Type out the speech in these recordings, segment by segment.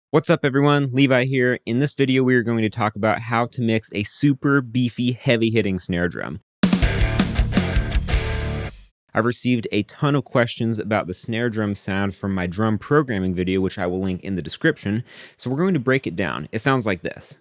What's up everyone, Levi here. In this video we are going to talk about how to mix a super beefy, heavy-hitting snare drum. I've received a ton of questions about the snare drum sound from my drum programming video, which I will link in the description, so we're going to break it down. It sounds like this.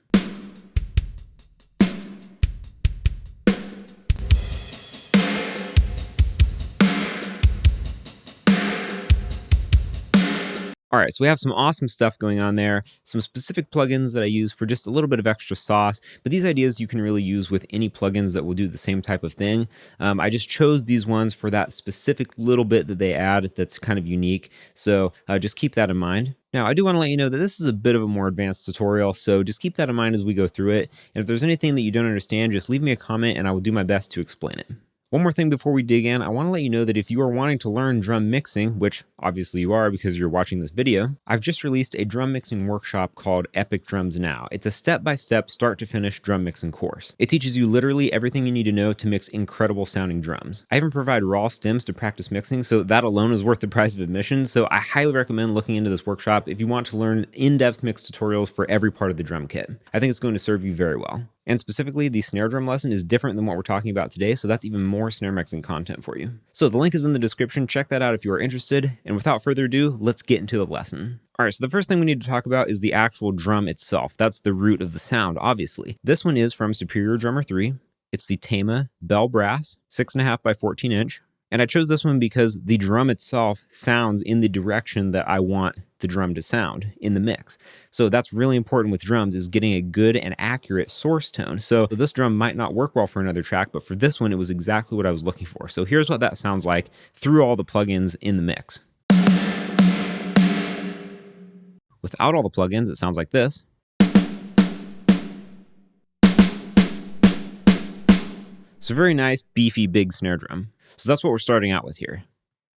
All right, so we have some awesome stuff going on there, some specific plugins that I use for just a little bit of extra sauce, but these ideas you can really use with any plugins that will do the same type of thing. I just chose these ones for that specific little bit that they add that's kind of unique, so just keep that in mind. Now, I do want to let you know that this is a bit of a more advanced tutorial, so just keep that in mind as we go through it, and if there's anything that you don't understand, just leave me a comment and I will do my best to explain it. One more thing before we dig in, I want to let you know that if you are wanting to learn drum mixing, which obviously you are because you're watching this video, I've just released a drum mixing workshop called Epic Drums Now. It's a step-by-step, start-to-finish drum mixing course. It teaches you literally everything you need to know to mix incredible sounding drums. I even provide raw stems to practice mixing, so that alone is worth the price of admission, so I highly recommend looking into this workshop if you want to learn in-depth mix tutorials for every part of the drum kit. I think it's going to serve you very well. And specifically, the snare drum lesson is different than what we're talking about today, so that's even more snare mixing content for you. So the link is in the description, check that out if you are interested, and without further ado, let's get into the lesson. Alright, so the first thing we need to talk about is the actual drum itself. That's the root of the sound, obviously. This one is from Superior Drummer 3. It's the Tama Bell Brass, 6.5 by 14 inch. And I chose this one because the drum itself sounds in the direction that I want the drum to sound in the mix. So that's really important with drums, is getting a good and accurate source tone. So this drum might not work well for another track, but for this one, it was exactly what I was looking for. So here's what that sounds like through all the plugins in the mix. Without all the plugins, it sounds like this. It's a very nice, beefy, big snare drum. So that's what we're starting out with here.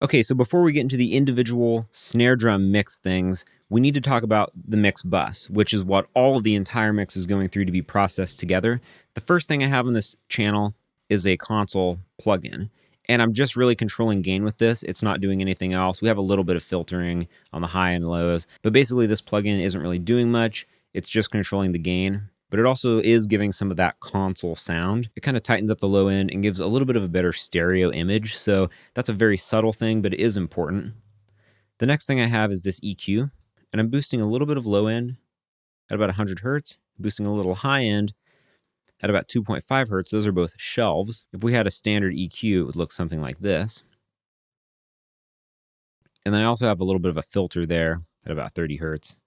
Okay, so before we get into the individual snare drum mix things, we need to talk about the mix bus, which is what all of the entire mix is going through to be processed together. The first thing I have on this channel is a console plugin, and I'm just really controlling gain with this. It's not doing anything else. We have a little bit of filtering on the high and lows, but basically this plugin isn't really doing much. It's just controlling the gain. But it also is giving some of that console sound. It kind of tightens up the low end and gives a little bit of a better stereo image. So that's a very subtle thing, but it is important. The next thing I have is this EQ, and I'm boosting a little bit of low end at about 100 Hertz, boosting a little high end at about 2.5 Hertz. Those are both shelves. If we had a standard EQ, it would look something like this. And then I also have a little bit of a filter there at about 30 Hertz.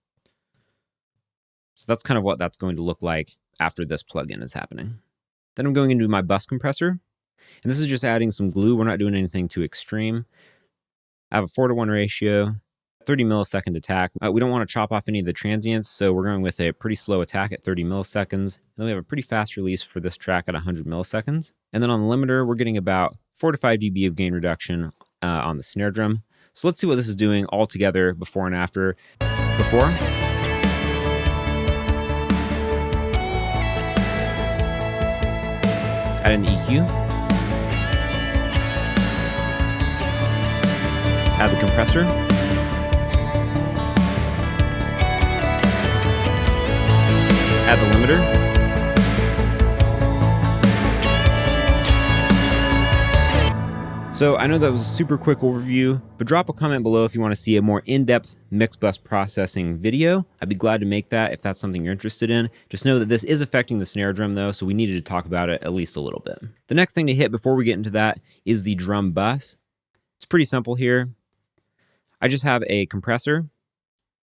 So that's kind of what that's going to look like after this plugin is happening. Then I'm going into my bus compressor, and this is just adding some glue. We're not doing anything too extreme. I have a 4:1 ratio, 30 millisecond attack. We don't want to chop off any of the transients, so we're going with a pretty slow attack at 30 milliseconds. Then we have a pretty fast release for this track at 100 milliseconds. And then on the limiter, we're getting about 4 to 5 dB of gain reduction on the snare drum. So let's see what this is doing all together before and after. Before. Add an EQ. Add the compressor. Add the limiter. So I know that was a super quick overview, but drop a comment below if you want to see a more in-depth mix bus processing video. I'd be glad to make that if that's something you're interested in. Just know that this is affecting the snare drum though, so we needed to talk about it at least a little bit. The next thing to hit before we get into that is the drum bus. It's pretty simple here. I just have a compressor.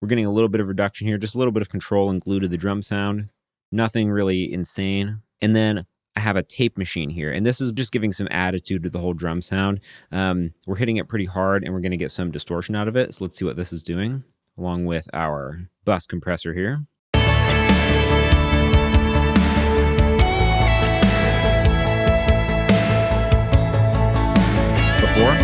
We're getting a little bit of reduction here, just a little bit of control and glue to the drum sound. Nothing really insane. And then I have a tape machine here, and this is just giving some attitude to the whole drum sound. We're hitting it pretty hard, and we're going to get some distortion out of it. So let's see what this is doing, along with our bus compressor here. Before.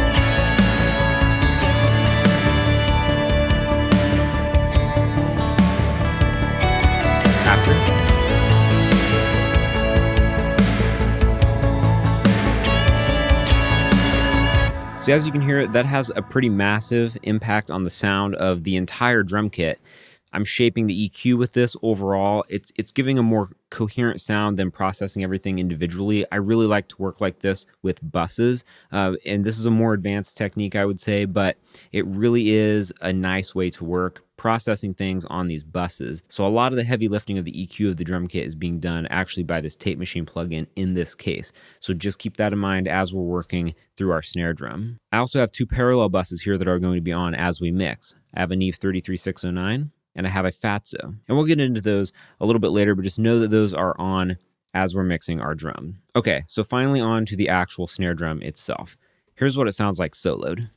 After. So as you can hear, that has a pretty massive impact on the sound of the entire drum kit. I'm shaping the EQ with this overall. It's giving a more coherent sound than processing everything individually. I really like to work like this with buses, and this is a more advanced technique, I would say, but it really is a nice way to work processing things on these buses. So a lot of the heavy lifting of the EQ of the drum kit is being done actually by this tape machine plugin in this case. So just keep that in mind as we're working through our snare drum. I also have two parallel buses here that are going to be on as we mix. I have a Neve 33609 and I have a Fatso. And we'll get into those a little bit later, but just know that those are on as we're mixing our drum. Okay, so finally on to the actual snare drum itself. Here's what it sounds like soloed.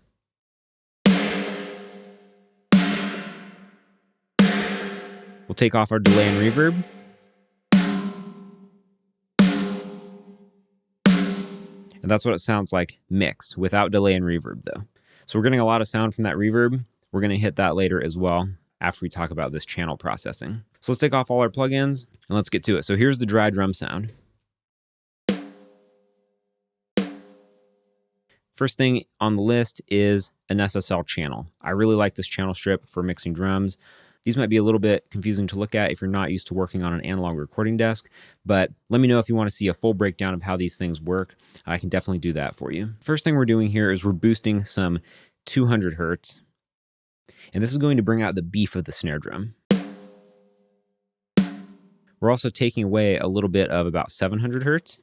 We'll take off our delay and reverb. And that's what it sounds like mixed without delay and reverb though. So we're getting a lot of sound from that reverb. We're gonna hit that later as well after we talk about this channel processing. So let's take off all our plugins and let's get to it. So here's the dry drum sound. First thing on the list is an SSL channel. I really like this channel strip for mixing drums. These might be a little bit confusing to look at if you're not used to working on an analog recording desk, but let me know if you want to see a full breakdown of how these things work. I can definitely do that for you. First thing we're doing here is we're boosting some 200 hertz, and this is going to bring out the beef of the snare drum. We're also taking away a little bit of about 700 hertz,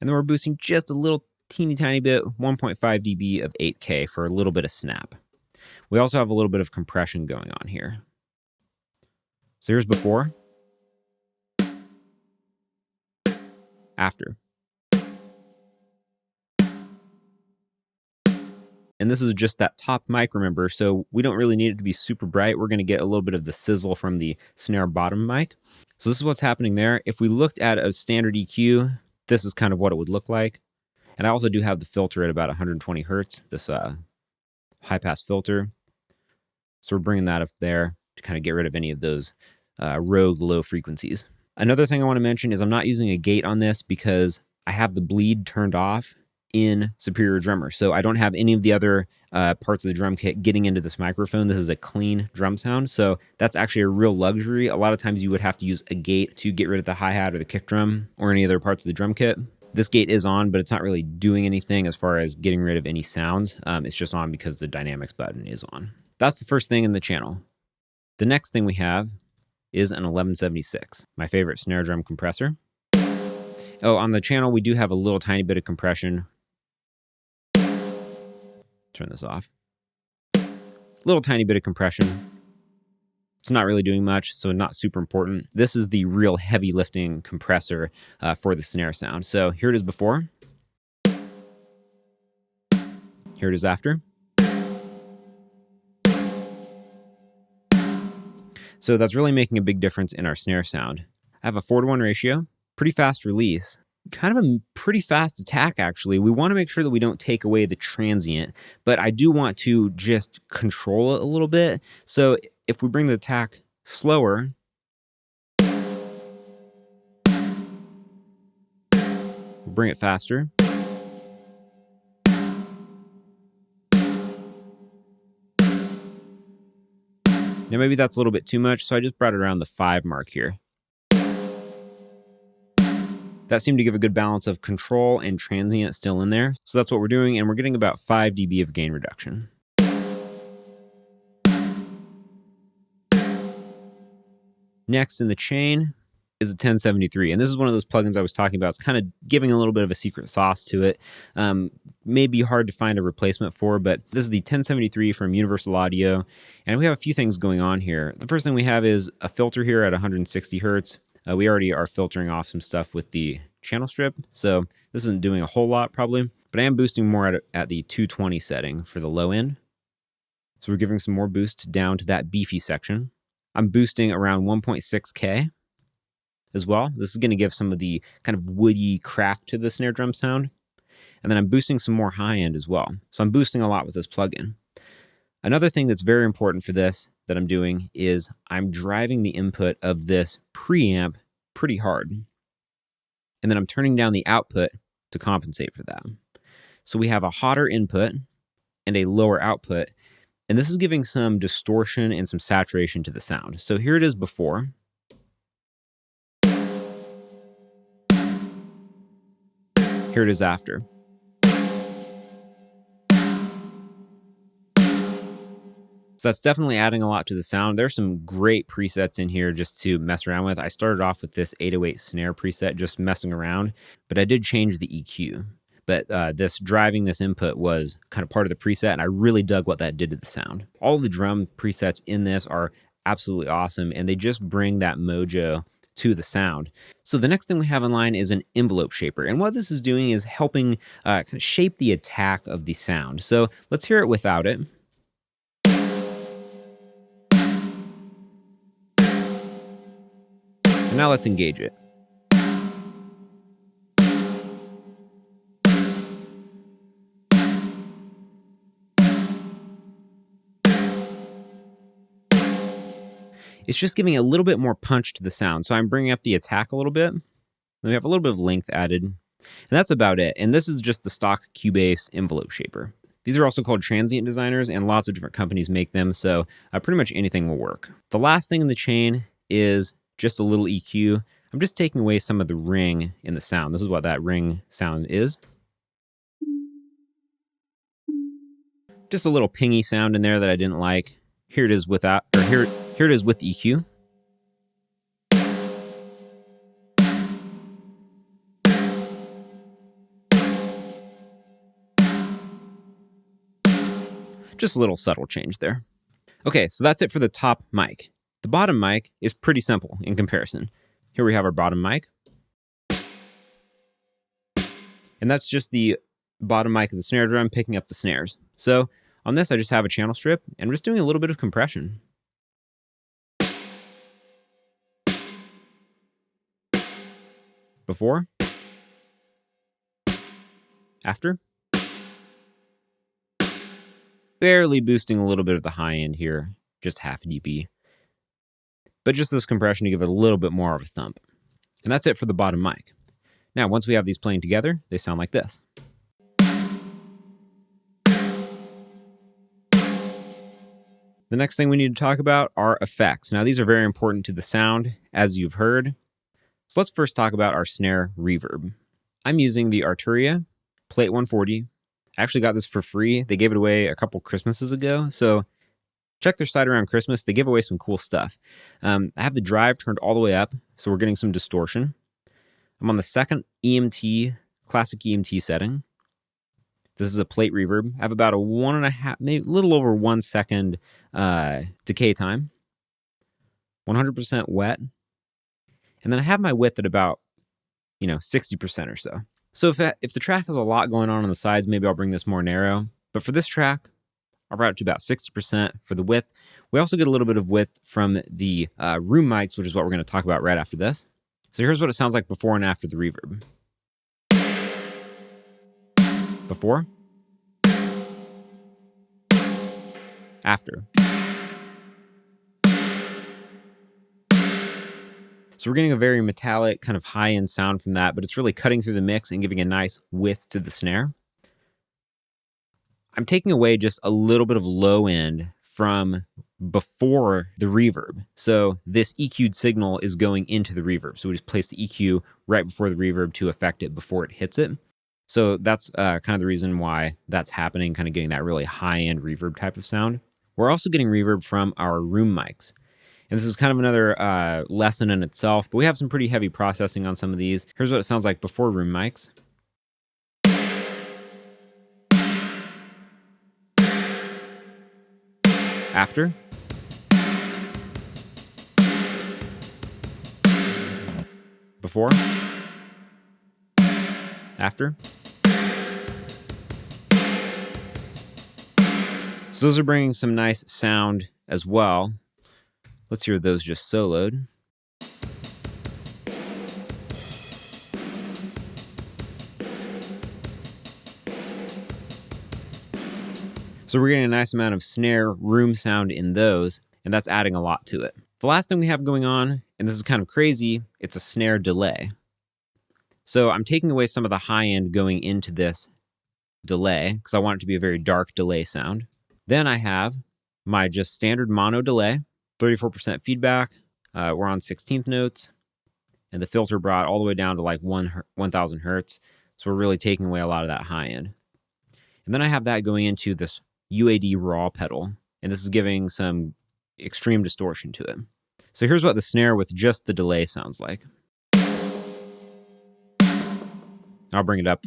and then we're boosting just a little teeny tiny bit, 1.5 dB of 8K for a little bit of snap. We also have a little bit of compression going on here. So here's before, after. And this is just that top mic, remember, so we don't really need it to be super bright. We're going to get a little bit of the sizzle from the Snare Bottom Mic. So this is what's happening there. If we looked at a standard EQ, this is kind of what it would look like. And I also do have the filter at about 120 hertz, this high-pass filter. So we're bringing that up there to kind of get rid of any of those rogue low frequencies. Another thing I want to mention is I'm not using a gate on this because I have the bleed turned off in Superior Drummer. So I don't have any of the other parts of the drum kit getting into this microphone. This is a clean drum sound. So that's actually a real luxury. A lot of times you would have to use a gate to get rid of the hi-hat or the kick drum or any other parts of the drum kit. This gate is on, but it's not really doing anything as far as getting rid of any sounds. It's just on because the dynamics button is on. That's the first thing in the channel. The next thing we have is an 1176, my favorite snare drum compressor. Oh, on the channel, we do have a little tiny bit of compression. Turn this off. Little tiny bit of compression. It's not really doing much, so not super important. This is the real heavy lifting compressor for the snare sound. So here it is before. Here it is after. So that's really making a big difference in our snare sound. I have a 4:1 ratio, pretty fast release, kind of a pretty fast attack actually. We want to make sure that we don't take away the transient, but I do want to just control it a little bit. So if we bring the attack slower, we'll bring it faster. Now maybe that's a little bit too much, so I just brought it around the 5 mark here. That seemed to give a good balance of control and transient still in there. So that's what we're doing, and we're getting about 5 dB of gain reduction. Next in the chain is a 1073, and this is one of those plugins I was talking about. It's kind of giving a little bit of a secret sauce to it. May be hard to find a replacement for, but this is the 1073 from Universal Audio, and we have a few things going on here. The first thing we have is a filter here at 160 hertz. We already are filtering off some stuff with the channel strip, so this isn't doing a whole lot probably, but I am boosting more at the 220 setting for the low end. So we're giving some more boost down to that beefy section. I'm boosting around 1.6K as well. This is going to give some of the kind of woody crack to the snare drum sound. And then I'm boosting some more high end as well. So I'm boosting a lot with this plugin. Another thing that's very important for this that I'm doing is I'm driving the input of this preamp pretty hard. And then I'm turning down the output to compensate for that. So we have a hotter input and a lower output. And this is giving some distortion and some saturation to the sound. So here it is before. Here it is after. So that's definitely adding a lot to the sound. There's some great presets in here just to mess around with. I started off with this 808 snare preset, just messing around, but I did change the EQ. But this driving this input was kind of part of the preset, and I really dug what that did to the sound. All the drum presets in this are absolutely awesome, and they just bring that mojo to the sound. So the next thing we have in line is an envelope shaper. And what this is doing is helping kind of shape the attack of the sound. So let's hear it without it. And now let's engage it. It's just giving a little bit more punch to the sound. So I'm bringing up the attack a little bit. We have a little bit of length added. And that's about it. And this is just the stock Cubase envelope shaper. These are also called Transient Designers, and lots of different companies make them. So pretty much anything will work. The last thing in the chain is just a little EQ. I'm just taking away some of the ring in the sound. This is what that ring sound is. Just a little pingy sound in there that I didn't like. Here it is without, or here it is with EQ. Just a little subtle change there. Okay, so that's it for the top mic. The bottom mic is pretty simple in comparison. Here we have our bottom mic. And that's just the bottom mic of the snare drum picking up the snares. So on this, I just have a channel strip, and I'm just doing a little bit of compression. Before. After. Barely boosting a little bit of the high end here, just half a dB. But just this compression to give it a little bit more of a thump. And that's it for the bottom mic. Now, once we have these playing together, they sound like this. The next thing we need to talk about are effects. Now, these are very important to the sound, as you've heard. So let's first talk about our snare reverb. I'm using the Arturia Plate 140. I actually got this for free. They gave it away a couple Christmases ago. So check their site around Christmas. They give away some cool stuff. I have the drive turned all the way up, so we're getting some distortion. I'm on the second EMT, classic EMT setting. This is a plate reverb. I have about a 1.5, maybe a little over 1 second decay time. 100% wet. And then I have my width at about, 60% or so. So if the track has a lot going on the sides, maybe I'll bring this more narrow. But for this track, I'll route it to about 60% for the width. We also get a little bit of width from the room mics, which is what we're going to talk about right after this. So here's what it sounds like before and after the reverb. Before. After. So we're getting a very metallic, kind of high-end sound from that, but it's really cutting through the mix and giving a nice width to the snare. I'm taking away just a little bit of low end from before the reverb. So this EQ'd signal is going into the reverb. So we just place the EQ right before the reverb to affect it before it hits it. So that's kind of the reason why that's happening, kind of getting that really high-end reverb type of sound. We're also getting reverb from our room mics. And this is kind of another lesson in itself, but we have some pretty heavy processing on some of these. Here's what it sounds like before room mics. After. Before. After. So those are bringing some nice sound as well. Let's hear those just soloed. So we're getting a nice amount of snare room sound in those, and that's adding a lot to it. The last thing we have going on, and this is kind of crazy, it's a snare delay. So I'm taking away some of the high end going into this delay, because I want it to be a very dark delay sound. Then I have my just standard mono delay, 34% feedback. We're on 16th notes, and the filter brought all the way down to like 1000 hertz. So we're really taking away a lot of that high end. And then I have that going into this UAD raw pedal, and this is giving some extreme distortion to it. So here's what the snare with just the delay sounds like. I'll bring it up.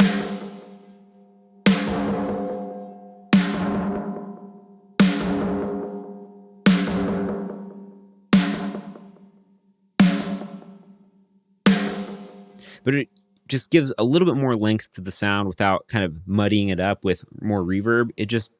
But it just gives a little bit more length to the sound without kind of muddying it up with more reverb. It just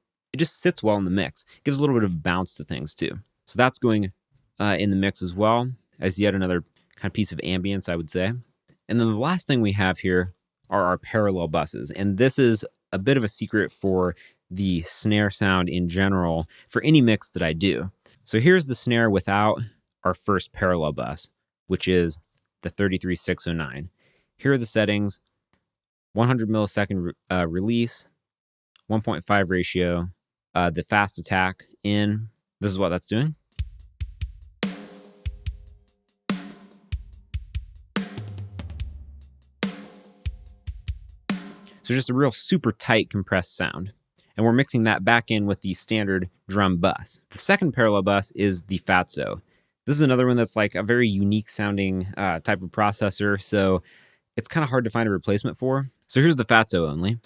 sits well in the mix. It gives a little bit of bounce to things too. So that's going in the mix as well as yet another kind of piece of ambience, I would say. And then the last thing we have here are our parallel buses. And this is a bit of a secret for the snare sound in general for any mix that I do. So here's the snare without our first parallel bus, which is the 33609. Here are the settings: 100 millisecond release, 1.5 ratio, the fast attack in. This is what that's doing. So just a real super tight compressed sound. And we're mixing that back in with the standard drum bus. The second parallel bus is the Fatso. This is another one that's like a very unique sounding type of processor. So it's kind of hard to find a replacement for. So here's the Fatso only.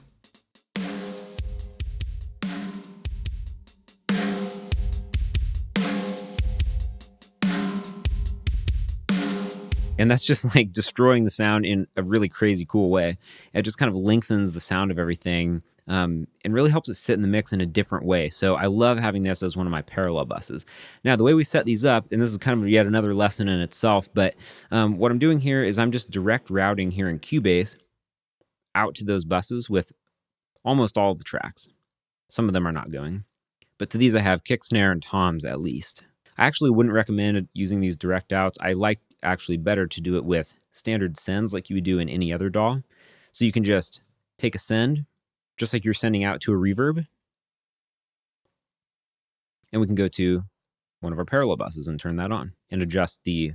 And that's just like destroying the sound in a really crazy cool way. It just kind of lengthens the sound of everything and really helps it sit in the mix in a different way. So I love having this as one of my parallel buses. Now, the way we set these up, and this is kind of yet another lesson in itself, but what I'm doing here is I'm just direct routing here in Cubase out to those buses with almost all of the tracks. Some of them are not going. But to these I have kick, snare, and toms at least. I actually wouldn't recommend using these direct outs. I like actually better to do it with standard sends like you would do in any other DAW. So you can just take a send, just like you're sending out to a reverb. And we can go to one of our parallel buses and turn that on and adjust the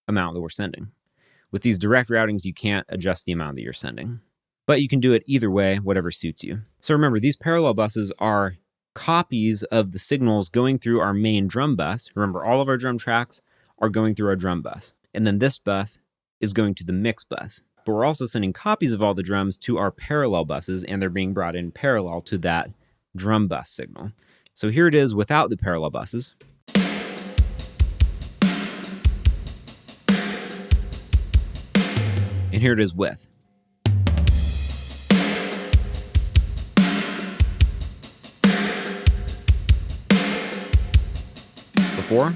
amount that we're sending. With these direct routings, you can't adjust the amount that you're sending. But you can do it either way, whatever suits you. So remember, these parallel buses are copies of the signals going through our main drum bus. Remember, all of our drum tracks are going through our drum bus. And then this bus is going to the mix bus. But we're also sending copies of all the drums to our parallel buses, and they're being brought in parallel to that drum bus signal. So here it is without the parallel buses. And here it is with. Before.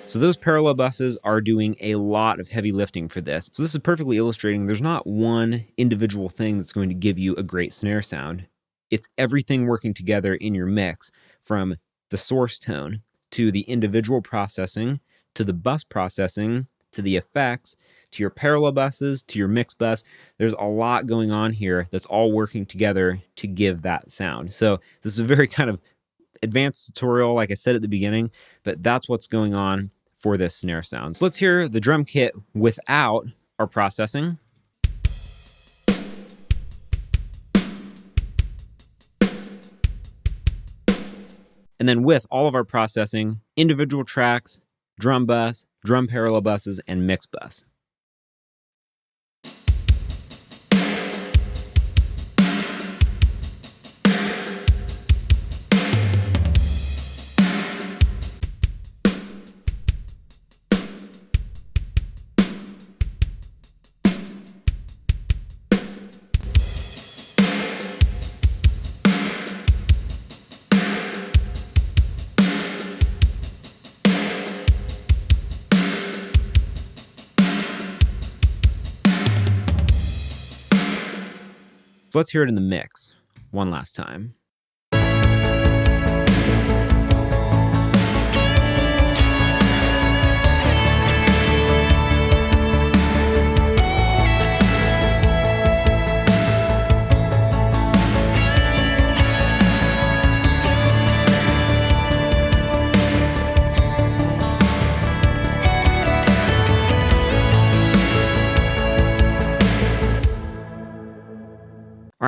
So those parallel buses are doing a lot of heavy lifting for this. So this is perfectly illustrating there's not one individual thing that's going to give you a great snare sound. It's everything working together in your mix, from the source tone to the individual processing, to the bus processing, to the effects, to your parallel buses, to your mix bus. There's a lot going on here that's all working together to give that sound. So this is a very kind of advanced tutorial, like I said at the beginning, but that's what's going on for this snare sound. So let's hear the drum kit without our processing. And then with all of our processing, individual tracks, drum bus, drum parallel buses, and mix bus. So let's hear it in the mix one last time.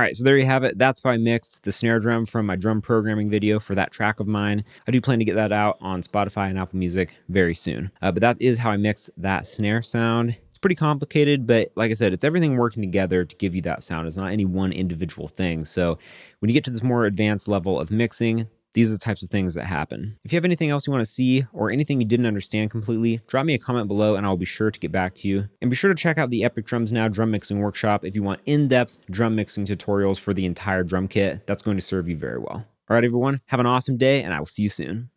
right, so there you have it. That's how I mixed the snare drum from my drum programming video for that track of mine. I do plan to get that out on Spotify and Apple Music very soon. But that is how I mix that snare sound. It's pretty complicated, but like I said, it's everything working together to give you that sound. It's not any one individual thing. So when you get to this more advanced level of mixing, these are the types of things that happen. If you have anything else you want to see or anything you didn't understand completely, drop me a comment below and I'll be sure to get back to you. And be sure to check out the Epic Drums Now drum mixing workshop if you want in-depth drum mixing tutorials for the entire drum kit. That's going to serve you very well. All right, everyone, have an awesome day and I will see you soon.